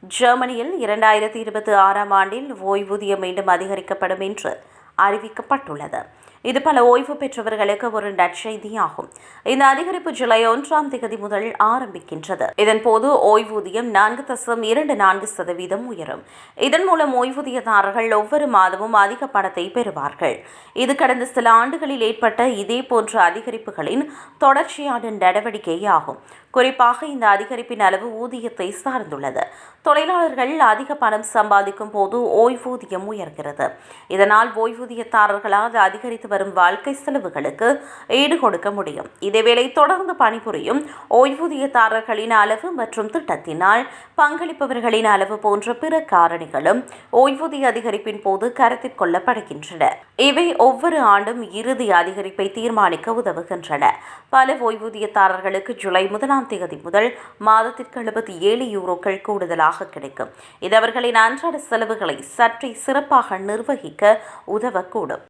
ஜெர்மனியில் 2026ஆம் ஆண்டில் ஓய்வூதியம் மீண்டும் அதிகரிக்கப்படும் என்று அறிவிக்கப்பட்டுள்ளது. இது பல ஓய்வு பெற்றவர்களுக்கு ஒரு நற்செய்தியாகும். இந்த அதிகரிப்பு ஜூலை 1ஆம் தேதி முதல் ஆரம்பிக்கின்றது. இதன்போது ஓய்வூதியம் 4.24% உயரும். இதன் மூலம் ஓய்வூதியதாரர்கள் ஒவ்வொரு மாதமும் அதிக பணத்தை பெறுவார்கள். இது கடந்த சில ஆண்டுகளில் ஏற்பட்ட இதேபோன்ற அதிகரிப்புகளின் தொடர்ச்சியான நடவடிக்கையாகும். குறிப்பாக இந்த அதிகரிப்பின் அளவு ஊதியத்தை சார்ந்துள்ளது. தொழிலாளர்கள் அதிக பணம் சம்பாதிக்கும் போது ஓய்வூதியம் உயர்கிறது. இதனால் ஓய்வூதியதாரர்களால் அதிகரித்து வரும் வாழ்க்கை செலவுகளுக்கு ஈடு கொடுக்க முடியும். இதேவேளை தொடர்ந்து பணிபுரியும் ஓய்வூதியதாரர்களின் அளவு மற்றும் திட்டத்தினால் பங்களிப்பவர்களின் அளவு போன்ற பிற காரணிகளும் ஓய்வூதிய அதிகரிப்பின் போது கருத்தில் கொள்ளப்படுகின்றன. இவை ஒவ்வொரு ஆண்டும் இறுதி அதிகரிப்பை தீர்மானிக்க உதவுகின்றன. பல ஓய்வூதியதாரர்களுக்கு ஜூலை 1ஆம் தேதி முதல் மாதத்திற்கு 77 யூரோக்கள் கூடுதலாக கிடைக்கும். இது அவர்களின் அன்றாட செலவுகளை சற்றே சிறப்பாக நிர்வகிக்க உதவக்கூடும்.